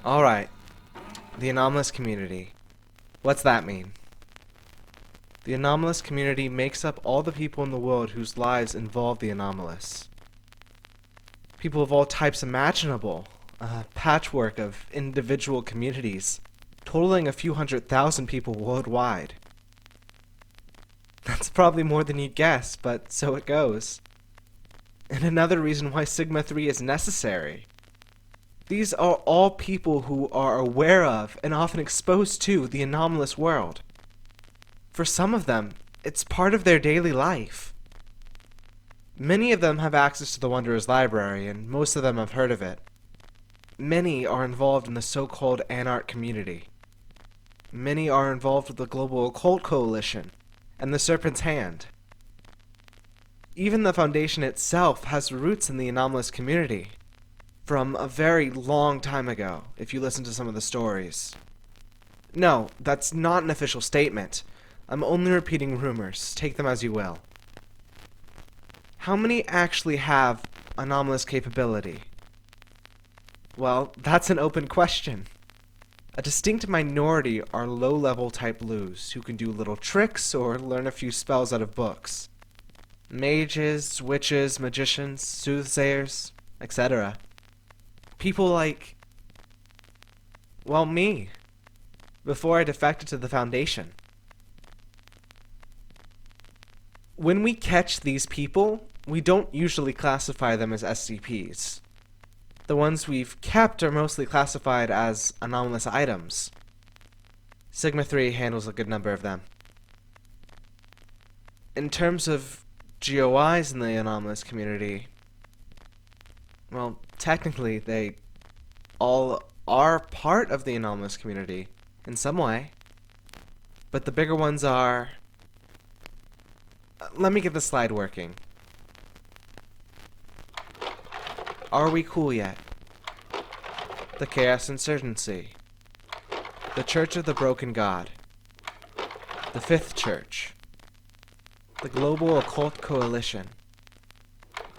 Alright, the Anomalous Community. What's that mean? The Anomalous Community makes up all the people in the world whose lives involve the anomalous. People of all types imaginable, a patchwork of individual communities, totaling a few 100,000 people worldwide. That's probably more than you'd guess, but so it goes. And another reason why Sigma 3 is necessary. These are all people who are aware of and often exposed to the anomalous world. For some of them, it's part of their daily life. Many of them have access to the Wanderer's Library, and most of them have heard of it. Many are involved in the so-called Anarch community. Many are involved with the Global Occult Coalition and the Serpent's Hand. Even the Foundation itself has roots in the anomalous community. From a very long time ago, if you listen to some of the stories. No, that's not an official statement. I'm only repeating rumors. Take them as you will. How many actually have anomalous capability? Well, that's an open question. A distinct minority are low-level type loos who can do little tricks or learn a few spells out of books. Mages, witches, magicians, soothsayers, etc. People like, well, me, before I defected to the Foundation. When we catch these people, we don't usually classify them as SCPs. The ones we've kept are mostly classified as anomalous items. Sigma 3 handles a good number of them. In terms of GOIs in the anomalous community, well, technically, they all are part of the anomalous community in some way. But the bigger ones are... Let me get the slide working. Are we cool yet? The Chaos Insurgency. The Church of the Broken God. The Fifth Church. The Global Occult Coalition.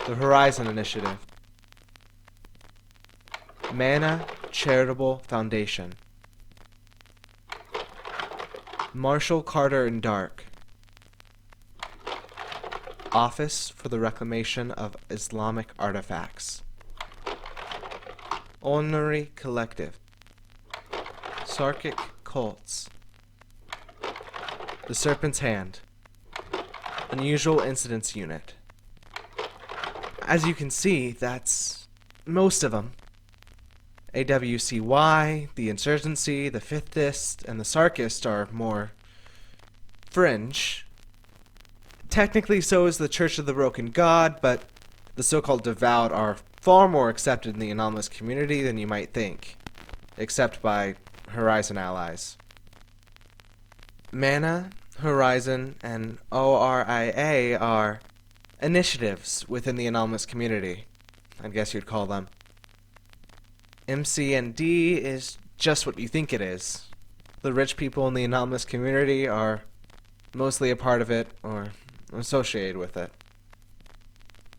The Horizon Initiative. Mana Charitable Foundation. Marshall Carter and Dark. Office for the Reclamation of Islamic Artifacts. Ornery Collective. Sarkic Cults. The Serpent's Hand. Unusual Incidents Unit. As you can see, that's most of them. AWCY, the Insurgency, the Fifthist, and the Sarkist are more fringe. Technically so is the Church of the Broken God, but the so-called devout are far more accepted in the anomalous community than you might think, except by Horizon allies. Mana, Horizon, and ORIA are initiatives within the anomalous community, I guess you'd call them. MC&D is just what you think it is. The rich people in the anomalous community are mostly a part of it or associated with it.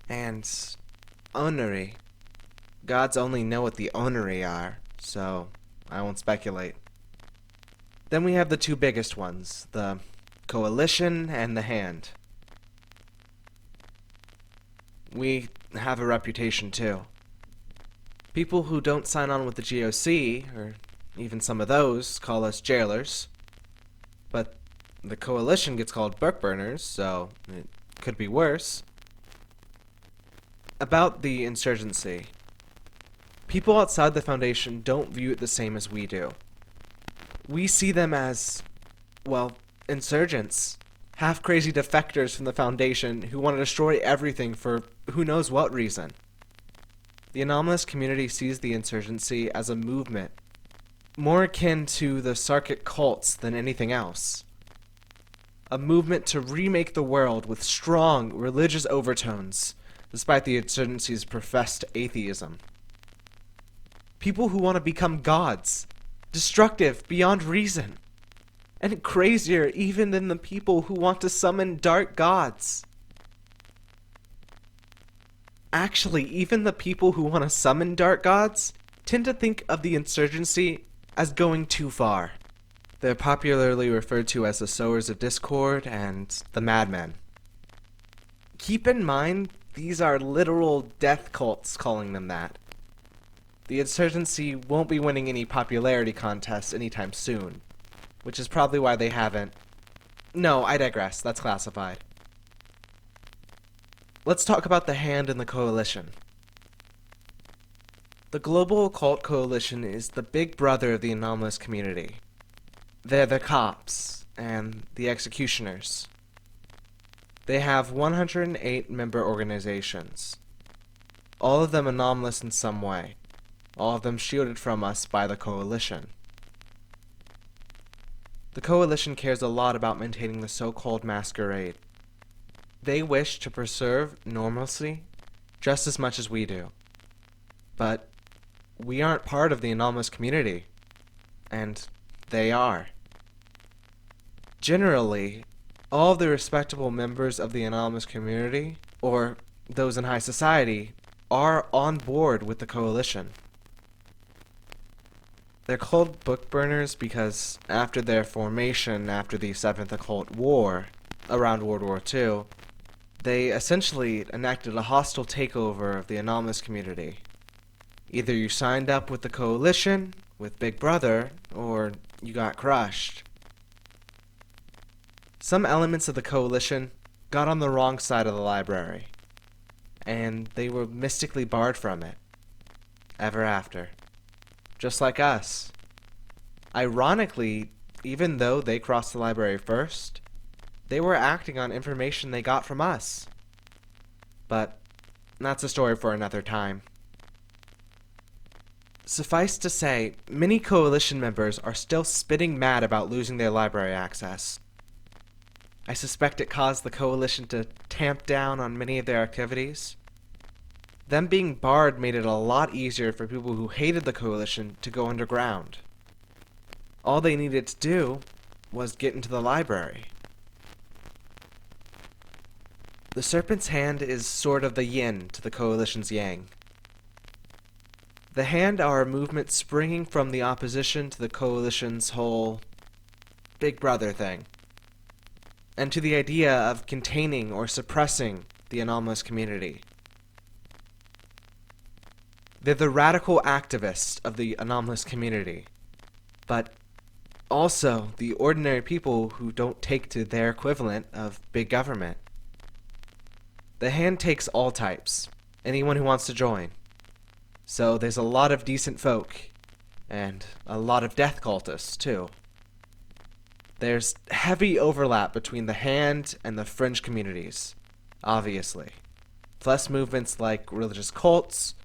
And Onery. Gods only know what the Onery are, so I won't speculate. Then we have the two biggest ones, the Coalition and the Hand. We have a reputation too. People who don't sign on with the GOC, or even some of those, call us jailers. But the Coalition gets called book burners, so it could be worse. About the Insurgency. People outside the Foundation don't view it the same as we do. We see them as, well, insurgents. Half-crazy defectors from the Foundation who want to destroy everything for who knows what reason. The anomalous community sees the Insurgency as a movement, more akin to the Sarkic cults than anything else. A movement to remake the world with strong religious overtones, despite the Insurgency's professed atheism. People who want to become gods, destructive beyond reason, and crazier even than the people who want to summon dark gods. Actually, even the people who want to summon dark gods tend to think of the insurgency as going too far. They're popularly referred to as the sowers of discord and the madmen. Keep in mind, these are literal death cults calling them that. The insurgency won't be winning any popularity contests anytime soon, which is probably why they haven't. No, I digress. That's classified. Let's talk about the Hand and the Coalition. The Global Occult Coalition is the big brother of the Anomalous Community. They're the cops and the executioners. They have 108 member organizations, all of them anomalous in some way, all of them shielded from us by the Coalition. The Coalition cares a lot about maintaining the so-called masquerade. They wish to preserve normalcy just as much as we do. But we aren't part of the Anomalous Community, and they are. Generally, all of the respectable members of the Anomalous Community, or those in high society, are on board with the Coalition. They're called book burners because after their formation after the Seventh Occult War, around World War II, they essentially enacted a hostile takeover of the Anomalous Community. Either you signed up with the Coalition, with Big Brother, or you got crushed. Some elements of the Coalition got on the wrong side of the library, and they were mystically barred from it, ever after. Just like us. Ironically, even though they crossed the library first, they were acting on information they got from us. But that's a story for another time. Suffice to say, many Coalition members are still spitting mad about losing their library access. I suspect it caused the Coalition to tamp down on many of their activities. Them being barred made it a lot easier for people who hated the Coalition to go underground. All they needed to do was get into the library. The Serpent's Hand is sort of the yin to the Coalition's yang. The Hand are a movement springing from the opposition to the Coalition's whole Big Brother thing, and to the idea of containing or suppressing the anomalous community. They're the radical activists of the anomalous community, but also the ordinary people who don't take to their equivalent of big government. The Hand takes all types, anyone who wants to join. So there's a lot of decent folk, and a lot of death cultists, too. There's heavy overlap between the Hand and the fringe communities, obviously. Plus movements like religious cults,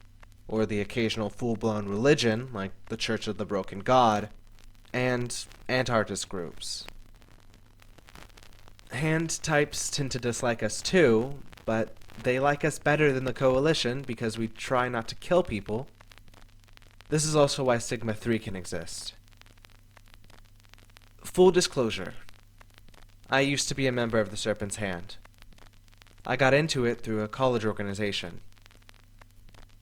or the occasional full-blown religion, like the Church of the Broken God, and anti-artist groups. Hand types tend to dislike us too, but they like us better than the Coalition because we try not to kill people. This is also why Sigma 3 can exist. Full disclosure, I used to be a member of the Serpent's Hand. I got into it through a college organization.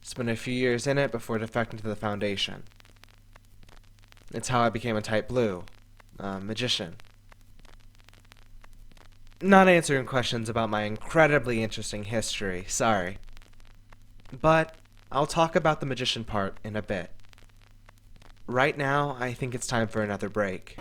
Spent a few years in it before defecting to the Foundation. It's how I became a Type Blue, a magician. Not answering questions about my incredibly interesting history, sorry. But I'll talk about the magician part in a bit. Right now, I think it's time for another break.